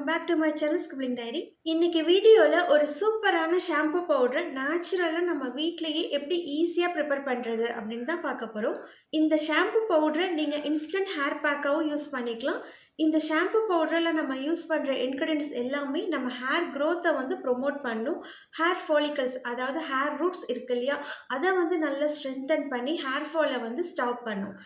Welcome back to my channel ஸ்கிப்லிங் diary. இன்னைக்கு வீடியோவில் ஒரு சூப்பரான ஷாம்பு பவுடர் நேச்சுரலாக நம்ம வீட்லேயே எப்படி ஈஸியாக ப்ரிப்பேர் பண்ணுறது அப்படின்னு தான் பார்க்க போகிறோம். இந்த ஷாம்பு பவுடரை நீங்கள் இன்ஸ்டன்ட் ஹேர் பேக்காகவும் யூஸ் பண்ணிக்கலாம். இந்த ஷாம்பு பவுடரில் நம்ம யூஸ் பண்ணுற இன்க்ரீடியன்ட்ஸ் எல்லாமே நம்ம ஹேர் க்ரோத்தை வந்து ப்ரொமோட் பண்ணும். ஹேர் ஃபாலிகல்ஸ் அதாவது ஹேர் ரூட்ஸ் இருக்கு இல்லையா, அதை வந்து நல்லா ஸ்ட்ரென்தன் பண்ணி ஹேர் ஃபாலை வந்து ஸ்டாப் பண்ணும்.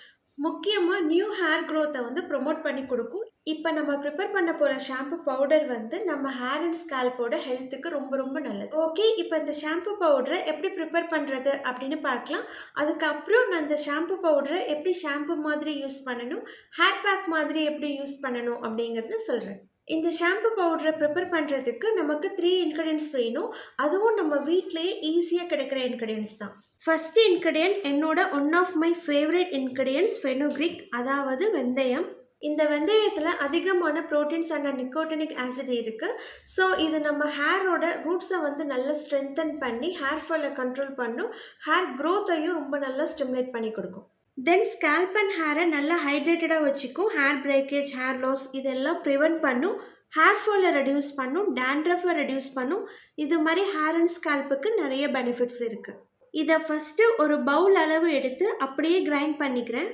முக்கியமாக நியூ ஹேர் க்ரோத்தை வந்து ப்ரொமோட் பண்ணி கொடுக்கும். இப்போ நம்ம ப்ரிப்பேர் பண்ண போகிற ஷாம்பு பவுடர் வந்து நம்ம ஹேர் அண்ட் ஸ்கேல்போட ஹெல்த்துக்கு ரொம்ப ரொம்ப நல்லது. ஓகே, இப்போ இந்த ஷாம்பு பவுடரை எப்படி ப்ரிப்பேர் பண்ணுறது அப்படின்னு பார்க்கலாம். அதுக்கப்புறம் நான் இந்த ஷாம்பு பவுடரை எப்படி ஷாம்பு மாதிரி யூஸ் பண்ணணும், ஹேர் பேக் மாதிரி எப்படி யூஸ் பண்ணணும் அப்படிங்கிறத சொல்கிறேன். இந்த ஷாம்பு பவுடரை ப்ரிப்பேர் பண்ணுறதுக்கு நமக்கு 3 இன்க்ரீடியன்ட்ஸ் வேணும். அதுவும் நம்ம வீட்டிலேயே ஈஸியாக கிடைக்கிற இன்க்ரீடியன்ட்ஸ் தான். ஃபர்ஸ்ட் இன்க்ரீடியன்ட் என்னோட one of my favourite ingredients fenugreek, அதாவது வெந்தயம். இந்த வெந்தயத்தில் அதிகமான ப்ரோட்டீன்ஸ் அண்ட் நிக்கோட்டினிக் ஆசிட் இருக்குது. ஸோ இது நம்ம ஹேரோட ரூட்ஸை வந்து நல்லா ஸ்ட்ரென்தன் பண்ணி ஹேர் ஃபாலை கண்ட்ரோல் பண்ணும். ஹேர் க்ரோத்தையும் ரொம்ப நல்லா ஸ்டிமுலேட் பண்ணி கொடுக்கும். தென் ஸ்கேல்ப் அண்ட் ஹேரை நல்லா ஹைட்ரேட்டடாக வச்சுக்கும். ஹேர் பிரேக்கேஜ், ஹேர் லாஸ் இதெல்லாம் ப்ரிவென்ட் பண்ணும். ஹேர் ஃபாலை ரெடியூஸ் பண்ணும். டேண்ட்ரஃபை ரெடியூஸ் பண்ணும். இது மாதிரி ஹேர் அண்ட் ஸ்கேல்ப்புக்கு நிறைய பெனிஃபிட்ஸ் இருக்குது. இதை ஃபஸ்ட்டு ஒரு பவுல் அளவு எடுத்து அப்படியே கிரைண்ட் பண்ணிக்கிறேன்.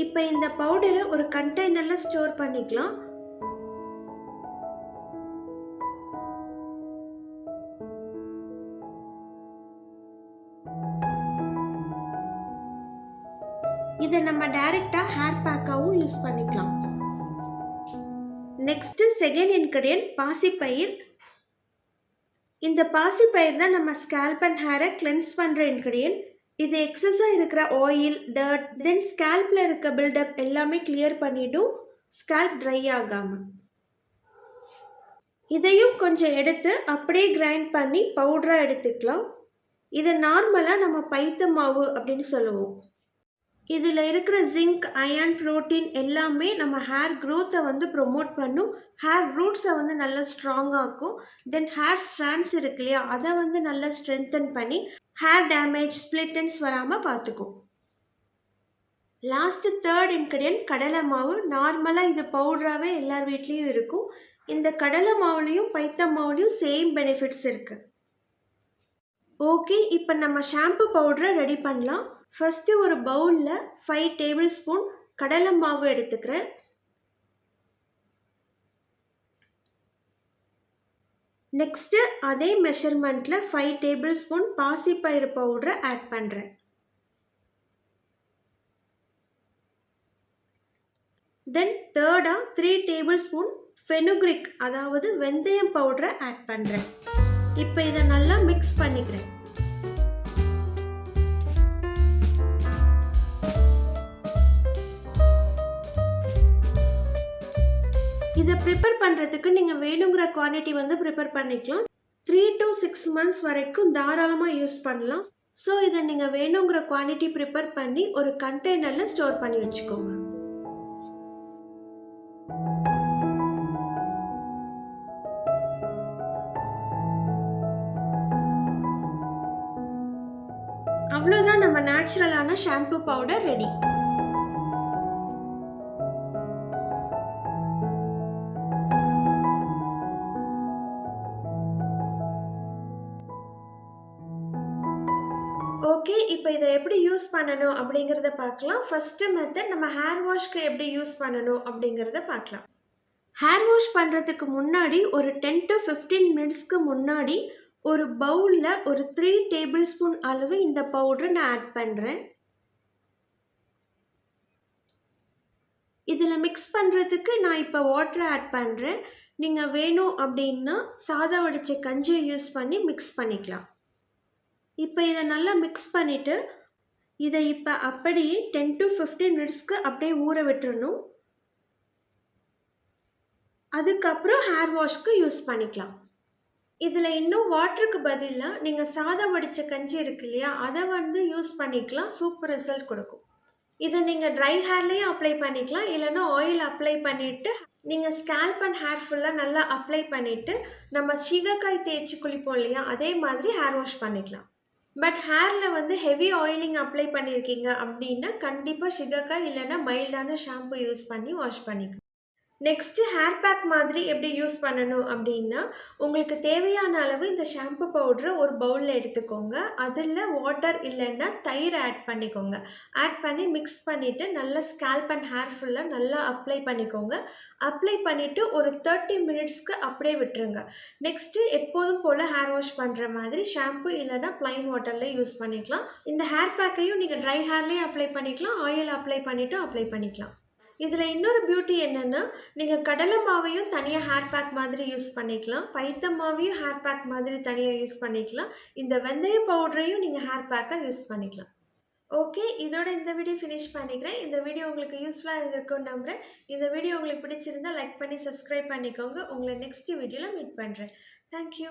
இப்போ இந்த பவுடரை ஒரு கண்டெய்னர்ல ஸ்டோர் பண்ணிக்கலாம். இதை நம்ம டைரக்டா ஹேர் பேக்காவும் யூஸ் பண்ணிக்கலாம். நெக்ஸ்ட் செகண்ட் இன்கிரிடியன்ட் பாசிப்பயிர். இந்த பாசிப்பயிர் தான் நம்ம ஸ்கேல்ப் அண்ட் ஹேரை கிளென்ஸ் பண்ற இன்கிரிடியன்ட். இது எக்ஸஸாக இருக்கிற ஆயில், டர்ட், தென் ஸ்கேல்பில் இருக்க பில்டப் எல்லாமே கிளியர் பண்ணிடும், ஸ்கேல்ப் ட்ரை ஆகாமல். இதையும் கொஞ்சம் எடுத்து அப்படியே கிரைண்ட் பண்ணி பவுடராக எடுத்துக்கலாம். இதை நார்மலாக நம்ம பைத்த மாவு அப்படின்னு சொல்லுவோம். இதில் இருக்கிற ஜிங்க், அயர்ன், ப்ரோட்டீன் எல்லாமே நம்ம ஹேர் க்ரோத்தை வந்து ப்ரொமோட் பண்ணும். ஹேர் ரூட்ஸை வந்து நல்லா ஸ்ட்ராங்காக்கும். தென் ஹேர் ஸ்ட்ராண்ட்ஸ் இருக்கு இல்லையா, அதை வந்து நல்லா ஸ்ட்ரென்தன் பண்ணி ஹேர் டேமேஜ், ஸ்ப்ளிட் எண்ட்ஸ் வராமல் பார்த்துக்கும். லாஸ்ட்டு தேர்ட் இன்கிரிடியன்ட் கடலை மாவு. நார்மலாக இது பவுடராகவே எல்லார் வீட்லேயும் இருக்கும். இந்த கடலை மாவுலேயும் பைத்த மாவுலேயும் சேம் பெனிஃபிட்ஸ் இருக்குது. ஓகே, இப்போ நம்ம ஷாம்பு பவுடரை ரெடி பண்ணலாம். ஃபஸ்ட்டு ஒரு பவுலில் 5 டேபிள் ஸ்பூன் கடலை மாவு எடுத்துக்கிறேன். நெக்ஸ்ட்டு அதே மெஷர்மெண்ட்டில் 5 டேபிள் ஸ்பூன் பாசிப்பயிறு பவுடரை ஆட் பண்ணுறேன். தென் தேர்டாக 3 டேபிள் ஸ்பூன் ஃபெனுக்ரிக் அதாவது வெந்தயம் பவுடரை ஆட் பண்ணுறேன். இப்போ இதை நல்லா மிக்ஸ் பண்ணிக்கிறேன். இதை ப்ரிப்பேர் பண்ணுறதுக்கு நீங்கள் வேணுங்கிற குவான்டிட்டி வந்து ப்ரிப்பேர் பண்ணிக்கலாம். 3 to 6 months வரைக்கும் தாராளமாக யூஸ் பண்ணலாம். ஸோ இதை நீங்கள் வேணுங்கிற குவான்டிட்டி ப்ரிப்பேர் பண்ணி ஒரு கண்டெய்னரில் ஸ்டோர் பண்ணி வச்சுக்கோங்க. அவ்வளோதான், நம்ம நேச்சுரலான ஷாம்பு பவுடர் ரெடி. ஓகே, இப்போ இதை எப்படி யூஸ் பண்ணணும் அப்படிங்கிறத பார்க்கலாம். ஃபஸ்ட்டு மெத்தட் நம்ம ஹேர் வாஷ்க்கு எப்படி யூஸ் பண்ணணும் அப்படிங்கிறத பார்க்கலாம். ஹேர் வாஷ் பண்ணுறதுக்கு முன்னாடி ஒரு 10 to 15 மினிட்ஸ்க்கு முன்னாடி ஒரு பவுலில் ஒரு 3 டேபிள் ஸ்பூன் அளவு இந்த பவுடரை நான் ஆட் பண்ணுறேன். இதில் மிக்ஸ் பண்ணுறதுக்கு நான் இப்போ வாட்டரை ஆட் பண்ணுறேன். நீங்கள் வேணும் அப்படின்னா சாதா வடித்த கஞ்சியை யூஸ் பண்ணி மிக்ஸ் பண்ணிக்கலாம். இப்போ இதை நல்லா மிக்ஸ் பண்ணிவிட்டு இதை இப்போ அப்படியே 10 to 15 மினிட்ஸ்க்கு அப்படியே ஊற விட்டுறணும். அதுக்கப்புறம் ஹேர் வாஷ்க்கு யூஸ் பண்ணிக்கலாம். இதில் இன்னும் வாட்டருக்கு பதிலாக நீங்கள் சாதா வடித்த கஞ்சி இருக்கு இல்லையா, அதை வந்து யூஸ் பண்ணிக்கலாம். சூப்பர் ரிசல்ட் கொடுக்கும். இதை நீங்கள் ட்ரை ஹேர்லேயும் அப்ளை பண்ணிக்கலாம், இல்லைன்னா ஆயில் அப்ளை பண்ணிவிட்டு நீங்க ஸ்கேல்ப் அண்ட் ஹேர் ஃபுல்லா நல்லா அப்ளை பண்ணிட்டு, நம்ம சீகக்காய் தேய்ச்சு குளிப்போம் இல்லையா? அதே மாதிரி ஹேர் வாஷ் பண்ணிக்கலாம். பட் ஹேர்ல வந்து ஹெவி ஆயிலிங் அப்ளை பண்ணியிருக்கீங்க அப்டின்னா, கண்டிப்பா சிகக்காய் இல்லன்னா மைல்டான ஷாம்பு யூஸ் பண்ணி வாஷ் பண்ணிக்கணும். நெக்ஸ்ட்டு ஹேர் பேக் மாதிரி எப்படி யூஸ் பண்ணணும் அப்படின்னா, உங்களுக்கு தேவையான அளவு இந்த ஷாம்பு பவுடர ஒரு பவுல்ல எடுத்துக்கோங்க. அதில வாட்டர் இல்லன்னா தயிர் ஆட் பண்ணிக்கோங்க. ஆட் பண்ணி மிக்ஸ் பண்ணிட்டு நல்லா ஸ்கேல்ப் அண்ட் ஹேர் ஃபுல்லா நல்லா அப்ளை பண்ணிக்கோங்க. அப்ளை பண்ணிட்டு ஒரு 30 மினிட்ஸ்க்கு அப்படியே விட்டுருங்க. நெக்ஸ்ட்டு எப்போதும் போல ஹேர் வாஷ் பண்ற மாதிரி ஷாம்பு இல்லன்னா ப்ளைன் வாட்டர்ல யூஸ் பண்ணிக்கலாம். இந்த ஹேர் பேக்கையும் நீங்க ட்ரை ஹேர்லயே அப்ளை பண்ணிக்கலாம். ஆயில் அப்ளை பண்ணிட்டும் அப்ளை பண்ணிக்கலாம். இதுல இன்னொரு பியூட்டி என்னன்னா, நீங்க கடலை மாவையும் தனியா ஹேர் பேக் மாதிரி யூஸ் பண்ணிக்கலாம். பைத்தம் மாவையும் ஹேர் பேக் மாதிரி தனியா யூஸ் பண்ணிக்கலாம். இந்த வெந்தய பவுடரையும் நீங்க ஹேர் பேக்கா யூஸ் பண்ணிக்கலாம். ஓகே. இதோட இந்த வீடியோ ஃபினிஷ் பண்ணிக்கிறேன். இந்த வீடியோ உங்களுக்கு யூஸ்ஃபுல்லா இருந்திருக்கும்னு நம்புறேன். இந்த வீடியோ உங்களுக்கு பிடிச்சிருந்தா லைக் பண்ணி சப்ஸ்கிரைப் பண்ணிக்கோங்க. உங்கள நெக்ஸ்ட் வீடியோல மீட் பண்றேன். Thank you.